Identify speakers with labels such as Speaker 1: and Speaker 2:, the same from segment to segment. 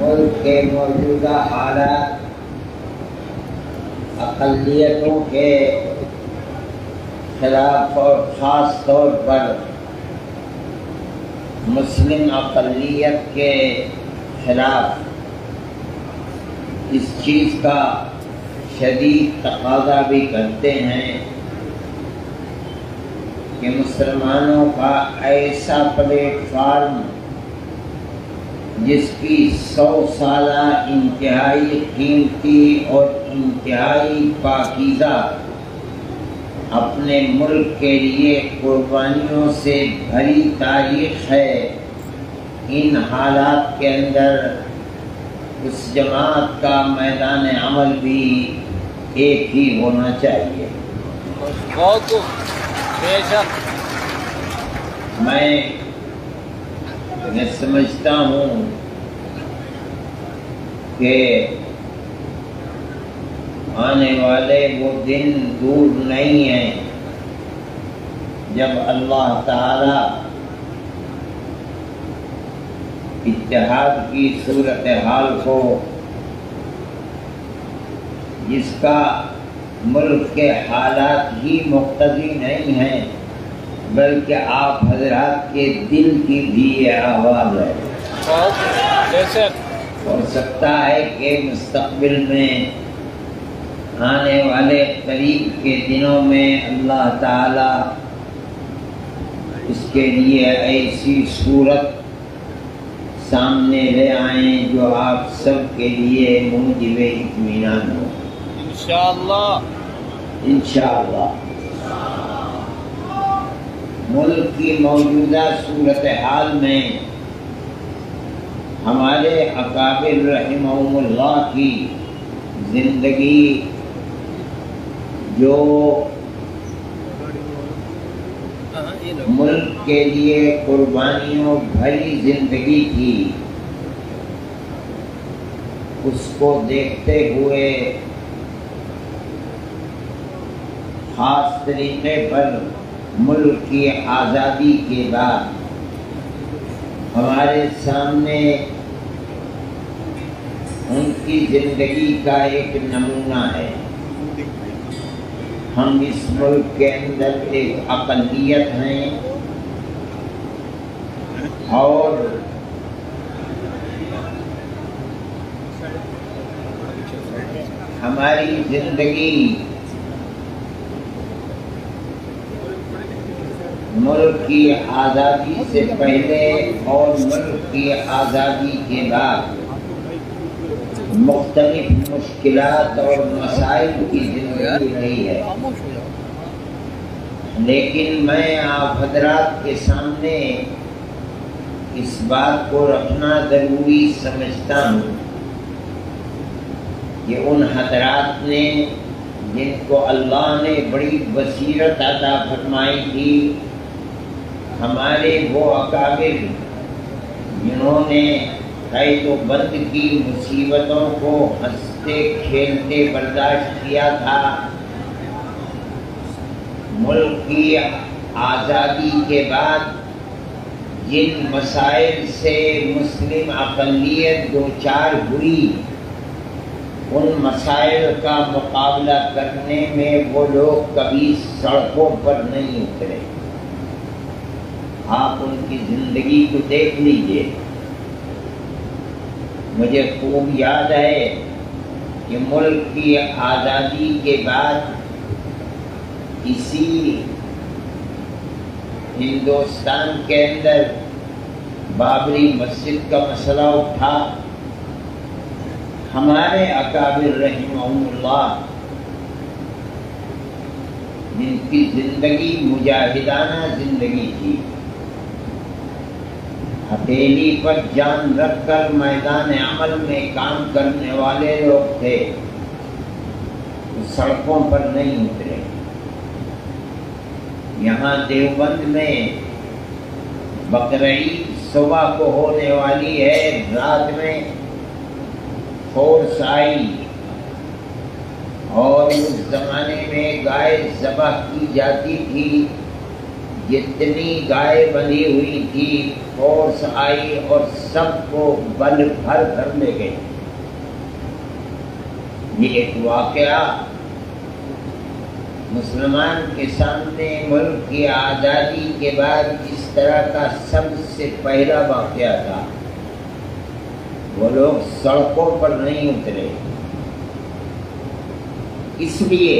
Speaker 1: ملک کے موجودہ حالات اقلیتوں کے خلاف اور خاص طور پر مسلم اقلیت کے خلاف اس چیز کا شدید تقاضا بھی کرتے ہیں کہ مسلمانوں کا ایسا پلیٹ فارم جس کی 100 سالہ انتہائی قیمتی اور انتہائی پاکیزہ اپنے ملک کے لیے قربانیوں سے بھری تاریخ ہے، ان حالات کے اندر اس جماعت کا میدان عمل بھی ایک ہی ہونا چاہیے۔ میں سمجھتا ہوں کہ آنے والے وہ دن دور نہیں ہیں جب اللہ تعالی اتحاد کی صورتحال کو، جس کا ملک کے حالات ہی مقتضی نہیں ہیں بلکہ آپ حضرات کے دل کی بھی یہ آواز ہے، ہو سکتا ہے کہ مستقبل میں آنے والے قریب کے دنوں میں اللہ تعالی اس کے لیے ایسی صورت سامنے لے آئیں جو آپ سب کے لیے موجب اطمینان ہو انشاءاللہ۔ ملک کی موجودہ صورتحال میں ہمارے اکابر رحمہم اللہ کی زندگی جو ملک کے لیے قربانیوں بھری زندگی تھی، اس کو دیکھتے ہوئے خاص طریقے پر ملک کی آزادی کے بعد ہمارے سامنے ان کی زندگی کا ایک نمونہ ہے۔ ہم اس ملک کے اندر ایک اقلیت ہیں اور ہماری زندگی ملک کی آزادی سے پہلے اور ملک کی آزادی کے بعد مختلف مشکلات اور مسائل کی زندگی رہی ہے، لیکن میں آپ حضرات کے سامنے اس بات کو رکھنا ضروری سمجھتا ہوں کہ ان حضرات نے جن کو اللہ نے بڑی بصیرت عطا فرمائی تھی، ہمارے وہ اکابر جنہوں نے قید و بند کی مصیبتوں کو ہنستے کھیلتے برداشت کیا تھا، ملک کی آزادی کے بعد جن مسائل سے مسلم اقلیت دوچار ہوئی، ان مسائل کا مقابلہ کرنے میں وہ لوگ کبھی سڑکوں پر نہیں اترے۔ آپ ان کی زندگی کو دیکھ لیجئے۔ مجھے خوب یاد ہے کہ ملک کی آزادی کے بعد اسی ہندوستان کے اندر بابری مسجد کا مسئلہ اٹھا، ہمارے اکابر رحمہم اللہ جن کی زندگی مجاہدانہ زندگی تھی، ہتھیلی پر جان رکھ کر میدان عمل میں کام کرنے والے لوگ تھے، سڑکوں پر نہیں اترے۔ یہاں دیوبند میں بقرعید صبح کو ہونے والی ہے، رات میں فورس آئی اور اس زمانے میں گائے ذبح کی جاتی تھی جتنی گائے بندھی ہوئی تھی فورس آئی اور سب کو بل بھر کر لے گئے۔ یہ ایک واقعہ مسلمان کے سامنے ملک کی آزادی کے بعد اس طرح کا سب سے پہلا واقعہ تھا۔ وہ لوگ سڑکوں پر نہیں اترے، اس لیے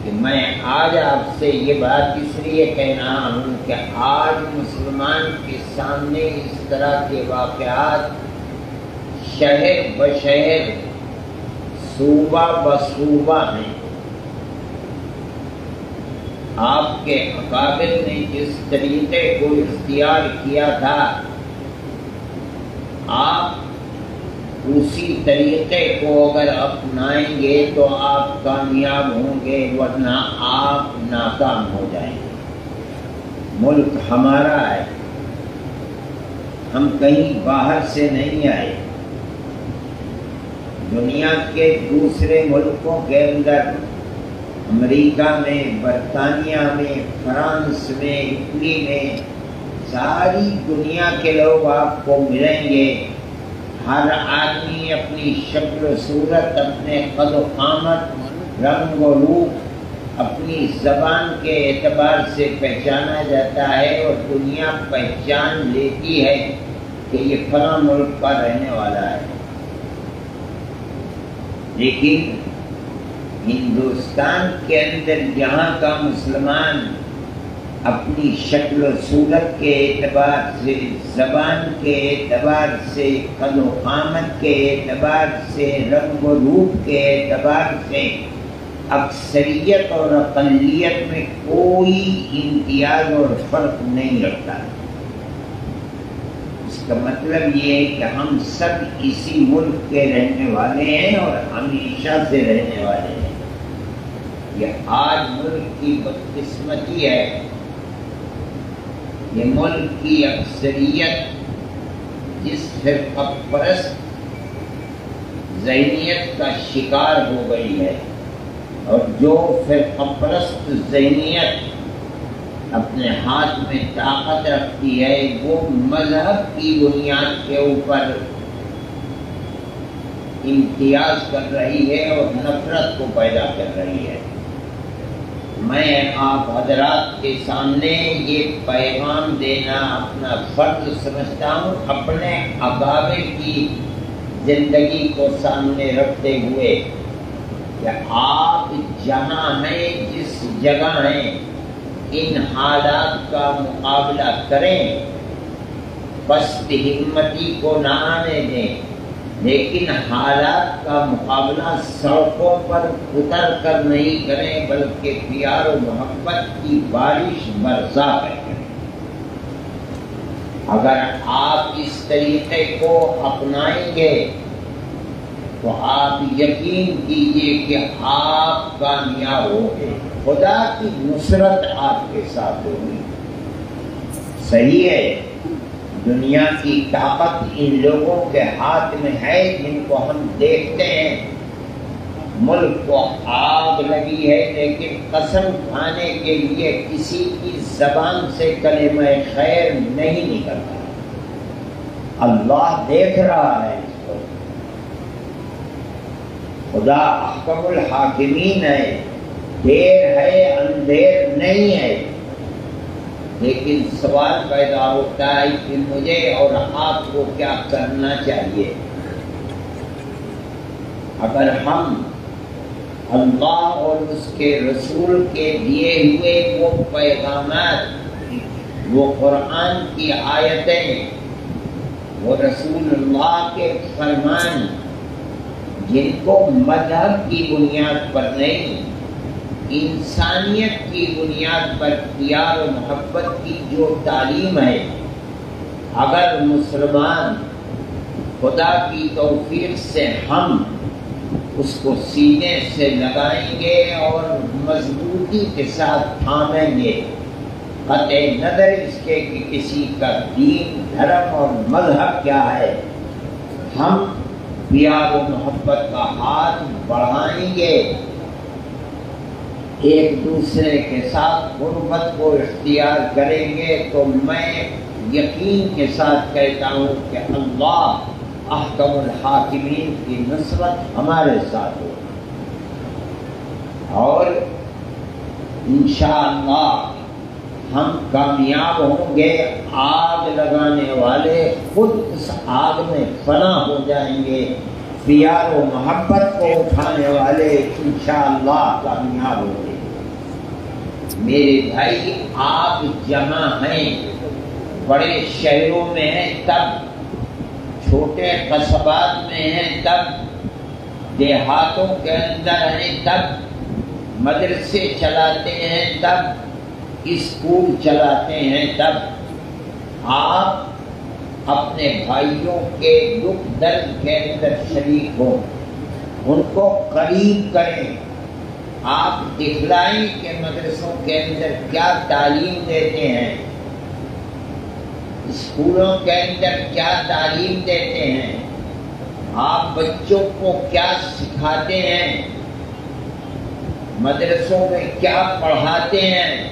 Speaker 1: کہ میں آج آپ سے یہ بات اس لیے کہہ رہا ہوں کہ آج مسلمان کے سامنے اس طرح کے واقعات شہر بشہر صوبہ بصوبہ ہیں۔ آپ کے اکابر نے جس طریقے کو اختیار کیا تھا آپ اسی طریقے کو اگر اپنائیں گے تو آپ کامیاب ہوں گے، ورنہ آپ ناکام ہو جائیں گے۔ ملک ہمارا ہے، ہم کہیں باہر سے نہیں آئے۔ دنیا کے دوسرے ملکوں کے اندر امریکہ میں، برطانیہ میں، فرانس میں، اٹلی میں، ساری دنیا کے لوگ آپ کو ملیں گے۔ ہر آدمی اپنی شکل و صورت، اپنے قد و قامت، رنگ و روپ، اپنی زبان کے اعتبار سے پہچانا جاتا ہے اور دنیا پہچان لیتی ہے کہ یہ فلاں ملک کا رہنے والا ہے۔ لیکن ہندوستان کے اندر یہاں کا مسلمان اپنی شکل و صورت کے اعتبار سے، زبان کے اعتبار سے، قد و قامت کے اعتبار سے، رنگ و روپ کے اعتبار سے اکثریت اور اقلیت میں کوئی امتیاز اور فرق نہیں رکھتا۔ اس کا مطلب یہ ہے کہ ہم سب اسی ملک کے رہنے والے ہیں اور ہمیشہ سے رہنے والے ہیں۔ یہ آج ملک کی بدقسمتی ہے، یہ ملک کی اکثریت جس فرقہ پرست ذہنیت کا شکار ہو گئی ہے، اور جو فرقہ پرست ذہنیت اپنے ہاتھ میں طاقت رکھتی ہے وہ مذہب کی بنیاد کے اوپر امتیاز کر رہی ہے اور نفرت کو پیدا کر رہی ہے۔ میں آپ حضرات کے سامنے یہ پیغام دینا اپنا فرض سمجھتا ہوں، اپنے اکابر کی زندگی کو سامنے رکھتے ہوئے کہ آپ جہاں ہیں، جس جگہ ہیں، ان حالات کا مقابلہ کریں، پست ہمتی کو نہ آنے دیں، لیکن حالات کا مقابلہ سڑکوں پر اتر کر نہیں کریں بلکہ پیار و محبت کی بارش برسا کر کریں۔ اگر آپ اس طریقے کو اپنائیں گے تو آپ یقین کیجئے کہ آپ کامیاب ہوگے، خدا کی نصرت آپ کے ساتھ ہوگی۔ صحیح ہے، دنیا کی طاقت ان لوگوں کے ہاتھ میں ہے جن کو ہم دیکھتے ہیں۔ ملک کو آگ لگی ہے لیکن قسم کھانے کے لیے کسی کی زبان سے کلمہ خیر نہیں نکلتا۔ اللہ دیکھ رہا ہے اس کو، خدا احکم الحاکمین ہے، دیر ہے اندھیر نہیں ہے۔ لیکن سوال پیدا ہوتا ہے کہ مجھے اور آپ کو کیا کرنا چاہیے؟ اگر ہم اللہ اور اس کے رسول کے دیے ہوئے وہ پیغامات، وہ قرآن کی آیتیں، وہ رسول اللہ کے فرمان، جن کو مذہب کی بنیاد پر نہیں، انسانیت کی بنیاد پر پیار و محبت کی جو تعلیم ہے، اگر مسلمان خدا کی توفیق سے ہم اس کو سینے سے لگائیں گے اور مضبوطی کے ساتھ تھامیں گے، قطع نظر اس کے کہ کسی کا دین، دھرم اور مذہب کیا ہے، ہم پیار و محبت کا ہاتھ بڑھائیں گے ایک دوسرے کے ساتھ غربت کو اختیار کریں گے تو میں یقین کے ساتھ کہتا ہوں کہ اللہ احکم الحاکمین کی نصرت ہمارے ساتھ ہو، اور انشاءاللہ ہم کامیاب ہوں گے۔ آگ لگانے والے خود اس آگ میں فنا ہو جائیں گے، پیار و محبت کو اٹھانے والے انشاءاللہ کامیاب ہوں گے۔ میرے بھائی، آپ جہاں ہیں، بڑے شہروں میں ہیں تب، چھوٹے قصبات میں ہیں تب، دیہاتوں کے اندر ہیں تب، مدرسے چلاتے ہیں تب، اسکول چلاتے ہیں تب، آپ اپنے بھائیوں کے دکھ درد کے اندر شریک ہوں، ان کو قریب کریں۔ آپ دکھلائیں کہ مدرسوں کے اندر کیا تعلیم دیتے ہیں، اسکولوں کے اندر کیا تعلیم دیتے ہیں، آپ بچوں کو کیا سکھاتے ہیں، مدرسوں میں کیا پڑھاتے ہیں۔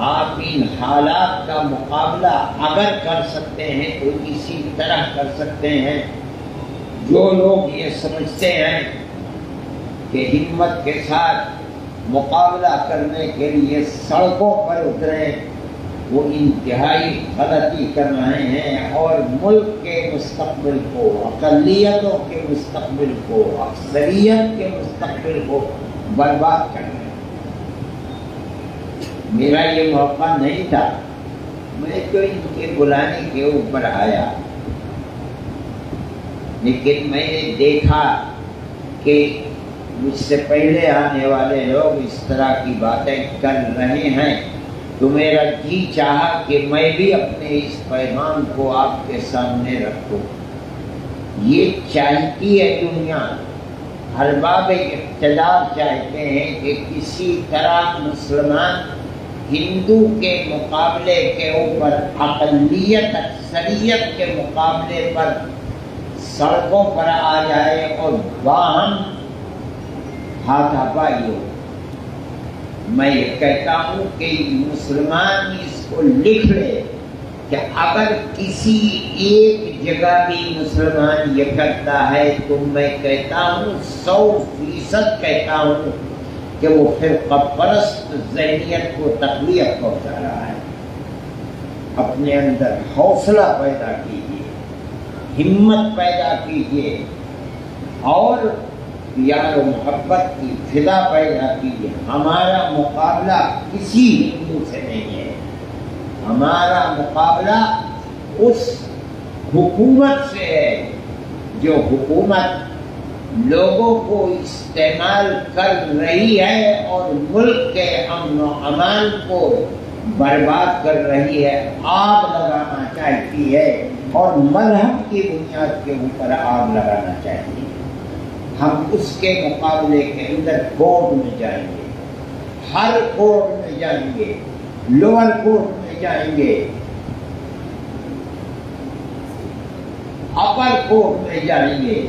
Speaker 1: آپ ان حالات کا مقابلہ اگر کر سکتے ہیں تو اسی طرح کر سکتے ہیں۔ جو لوگ یہ سمجھتے ہیں کہ ہمت کے ساتھ مقابلہ کرنے کے لیے سڑکوں پر اتریں، وہ انتہائی غلطی کر رہے ہیں اور ملک کے مستقبل کو، اقلیتوں کے مستقبل کو، اکثریت کے مستقبل کو برباد کر رہے ہیں۔ میرا یہ موقع نہیں تھا، میں تو ان کے بلانے کے اوپر آیا، لیکن میں نے دیکھا کہ مجھ سے پہلے آنے والے لوگ اس طرح کی باتیں کر رہے ہیں، تو میرا جی چاہا کہ میں بھی اپنے اس پیغام کو آپ کے سامنے رکھوں۔ یہ چاہتی ہے دنیا، ارباب اقتدار چاہتے ہیں کہ کسی طرح مسلمان ہندو کے مقابلے کے اوپر، اقلیت اکثریت کے مقابلے پر سڑکوں پر آ جائے اور باہم ہاتھا پائی ہو۔ میں یہ کہتا ہوں کہ مسلمان اس کو لکھ لے کہ اگر کسی ایک جگہ بھی مسلمان یہ کرتا ہے تو میں کہتا ہوں 100% کہتا ہوں کہ وہ فرقہ پرست ذہنیت کو تقویت پہنچا رہا ہے۔ اپنے اندر حوصلہ پیدا کیجیے، ہمت پیدا کیجیے اور پیار و محبت کی فضا پیدا کیجیے۔ ہمارا مقابلہ کسی ہندو سے نہیں ہے، ہمارا مقابلہ اس حکومت سے ہے جو حکومت لوگوں کو استعمال کر رہی ہے اور ملک کے امن و امان کو برباد کر رہی ہے، آگ لگانا چاہتی ہے اور مذہب کی بنیاد کے اوپر آگ لگانا چاہتی ہے۔ ہم اس کے مقابلے کے اندر کورٹ میں جائیں گے، ہر کورٹ میں جائیں گے، لوور کورٹ میں جائیں گے، اپر کورٹ میں جائیں گے،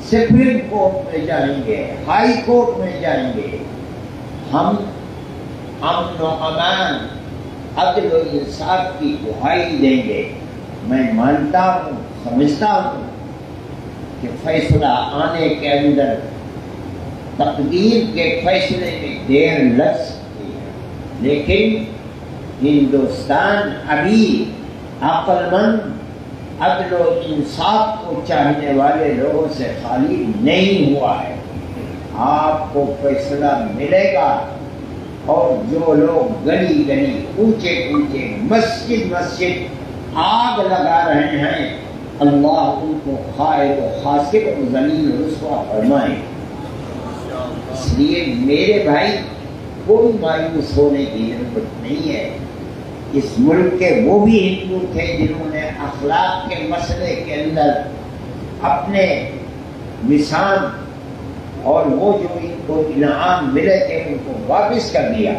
Speaker 1: سپریم کورٹ میں جائیں گے، ہائی کورٹ میں جائیں گے۔ ہم امن و امان، عدل و انصاف کی دہائی دیں گے۔ میں مانتا ہوں، سمجھتا ہوں کہ فیصلہ آنے کے اندر تقدیر کے فیصلے میں دیر لگ سکتی ہے، لیکن ہندوستان ابھی عقل مند، عدل و انصاف کو چاہنے والے لوگوں سے خالی نہیں ہوا ہے۔ آپ کو فیصلہ ملے گا، اور جو لوگ گلی گلی، اونچے اونچے، مسجد مسجد آگ لگا رہے ہیں، اللہ ان کو خائب و خاسر و ذلیل و رسوا فرمائے۔ اس لیے میرے بھائی، کوئی مایوس ہونے کی ضرورت نہیں ہے۔ اس ملک کے وہ بھی ہندو تھے جنہوں نے اخلاق کے مسئلے کے اندر اپنے نشان اور وہ جو ان کو انعام ملے تھے ان کو واپس کر دیا،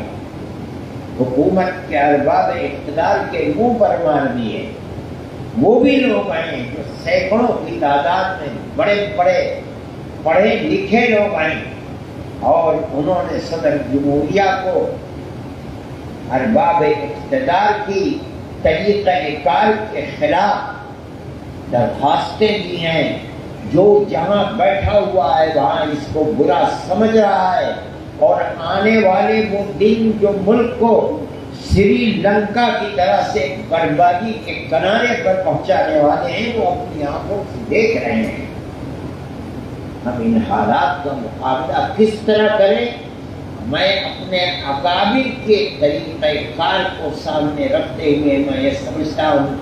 Speaker 1: حکومت کے ارباب اقتدار کے منہ پر مار دیے۔ وہ بھی لوگ آئے جو سینکڑوں کی تعداد میں بڑے بڑے پڑھے لکھے لوگ آئے، اور انہوں نے صدر جمہوریہ کو ارباب اقتدار کی طریقہ کار کے خلاف درخواستیں دی ہیں. جو جہاں بیٹھا ہوا ہے وہاں اس کو برا سمجھ رہا ہے، اور آنے والے وہ دن جو ملک کو سری لنکا کی طرح سے بربادی کے کنارے پر پہنچانے والے ہیں وہ اپنی آنکھوں سے دیکھ رہے ہیں. ہم ان حالات کا مقابلہ کس طرح کریں؟ میں اپنے اکابر کے طریقہ کار کو سامنے رکھتے ہوئے میں یہ سمجھتا ہوں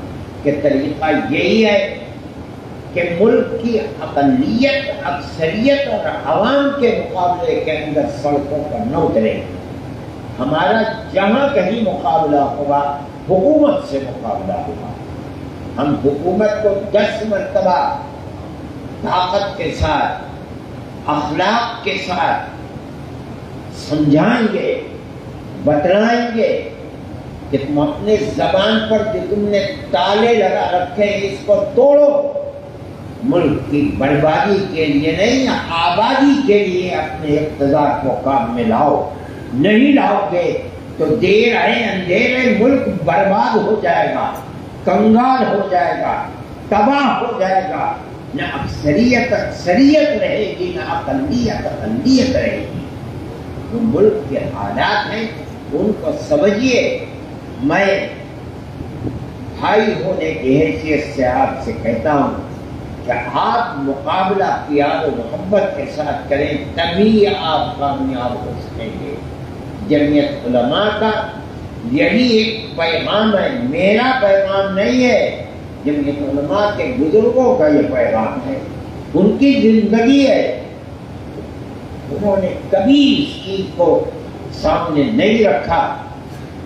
Speaker 1: کہ طریقہ یہی ہے کہ ملک کی اقلیت، اکثریت اور عوام کے مقابلے کے اندر سڑکوں پر نہ اترے. ہمارا جہاں کہیں مقابلہ ہوگا حکومت سے مقابلہ ہوگا. ہم حکومت کو 10 مرتبہ طاقت کے ساتھ، اخلاق کے ساتھ سمجھائیں گے، بتلائیں گے کہ تم اپنے زبان پر جو تم نے تالے لگا رکھے ہیں اس کو توڑو. ملک کی بربادی کے لیے نہیں، آبادی کے لیے اپنے اقتدار کو کام میں لاؤ. نہیں لاؤ گے تو دیر ہے اندھیر ہے ملک برباد ہو جائے گا، کنگال ہو جائے گا، تباہ ہو جائے گا. نہ اکثریت اکثریت رہے گی، نہ اقلیت اقلیت رہے گی. جو ملک کے حالات ہیں ان کو سمجھیے. میں بھائی ہونے کی حیثیت سے آپ سے کہتا ہوں کہ آپ مقابلہ پیار و محبت کے ساتھ کریں تبھی آپ کامیاب ہو سکیں گے. جمعیت علماء کا یہی ایک پیغام ہے، میرا پیغام نہیں ہے، جمعیت علماء کے بزرگوں کا یہ پیغام ہے، ان کی زندگی ہے. انہوں نے کبھی اس چیز کو سامنے نہیں رکھا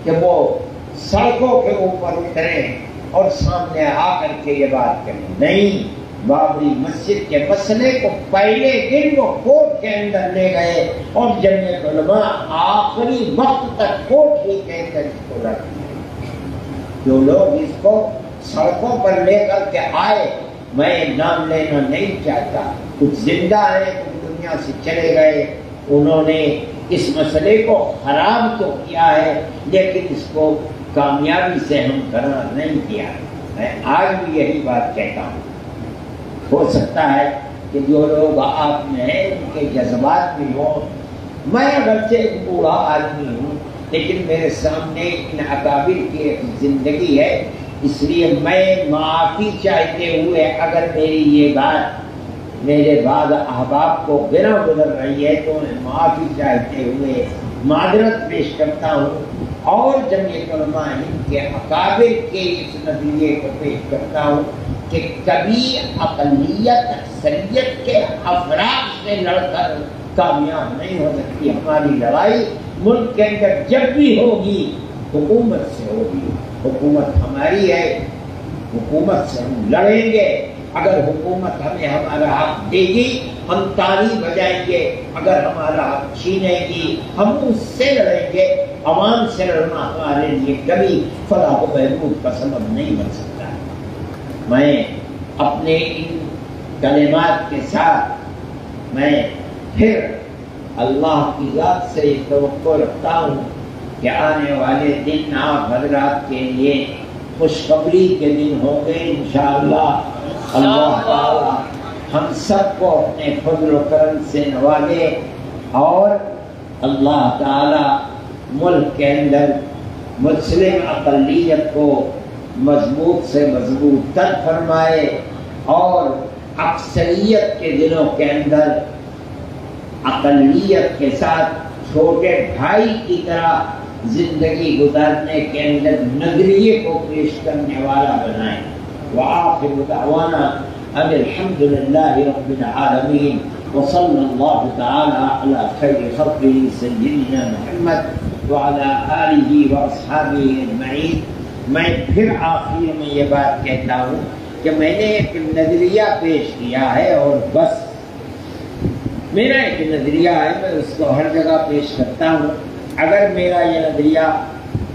Speaker 1: کہ وہ سڑکوں کے اوپر اتریں اور سامنے آ کر کے یہ بات کریں. نہیں، بابری مسجد کے مسئلے کو پہلے دن وہ کورٹ کے اندر لے گئے اور جمعیت علماء آخری وقت تک کورٹ ہی کے اندر اس کو رکھے. جو لوگ اس کو سڑکوں پر لے کر کے آئے، میں نام لینا نہیں چاہتا، کچھ زندہ ہیں، کچھ دنیا سے چلے گئے، انہوں نے اس مسئلے کو خراب تو کیا ہے لیکن اس کو کامیابی سے ہم قرار نہیں کیا. میں آج بھی یہی بات کہتا ہوں. ہو سکتا ہے کہ جو لوگ آپ میں ہیں ان کے جذبات بھی ہوں. میں اگرچہ ایک بوڑھا آدمی ہوں لیکن میرے سامنے ان اکابر کی ایک زندگی ہے، اس لیے میں معافی چاہتے ہوئے اگر میری یہ بات میرے بعد احباب کو گرا گزر رہی ہے تو میں معافی چاہتے ہوئے معذرت پیش کرتا ہوں اور جمعیت علماء ہند کے اکابر کے اس نظریے کو پیش کرتا ہوں کہ کبھی اقلیت اکثریت کے افراد سے لڑ کر کامیاب نہیں ہو سکتی. ہماری لڑائی ملک کے اندر جب بھی ہوگی حکومت سے ہوگی. حکومت ہماری ہے، حکومت سے ہم لڑیں گے. اگر حکومت ہمیں ہمارا حق دے گی ہم تالی بجائیں گے، اگر ہمارا حق چھینے گی ہم اس سے لڑیں گے. عوام سے لڑنا ہمارے لیے کبھی فلاح و بہبود کا سبب نہیں بن سکتا. میں اپنے ان کلمات کے ساتھ میں پھر اللہ کی ذات سے توقع رکھتا ہوں کہ آنے والے دن آپ حضرات کے لیے خوشخبری کے دن ہوں گے انشاءاللہ. اللہ تعالی ہم سب کو اپنے فضل و کرم سے نوازے اور اللہ تعالی ملک کے اندر مسلم اقلیت کو مضبوط سے مضبوط تر فرمائے اور اکثریت کے دلوں کے اندر اقلیت کے ساتھ چھوٹے بھائی کی طرح زندگی گزارنے کے اندر نظریے کو پیش کرنے والا بنائے. وآخر دعوانا ان الحمد للہ رب العالمین وصلی اللہ تعالی علی خیر خلقہ سیدنا محمد وعلی آلہ واصحابہ اجمعین. میں پھر آخر میں یہ بات کہتا ہوں کہ میں نے ایک نظریہ پیش کیا ہے اور بس میرا ایک نظریہ ہے، میں اس کو ہر جگہ پیش کرتا ہوں. اگر میرا یہ نظریہ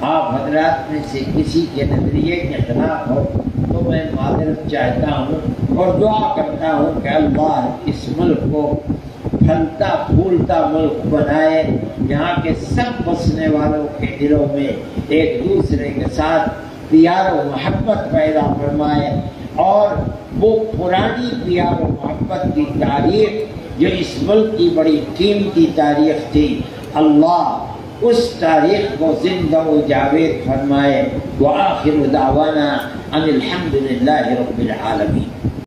Speaker 1: آپ حضرات میں سے کسی کے نظریے کے خلاف ہو تو میں معذرت چاہتا ہوں اور دعا کرتا ہوں کہ اللہ اس ملک کو پھلتا پھولتا ملک بنائے، یہاں کے سب بسنے والوں کے دلوں میں ایک دوسرے کے ساتھ پیار و محبت پیدا فرمائے، اور وہ پرانی پیار و محبت کی تاریخ جو اس ملک کی بڑی قیمتی تاریخ تھی، اللہ اس تاریخ کو زندہ و جاوید فرمائے۔ وآخر دعوانا ان الحمد للہ رب العالمین۔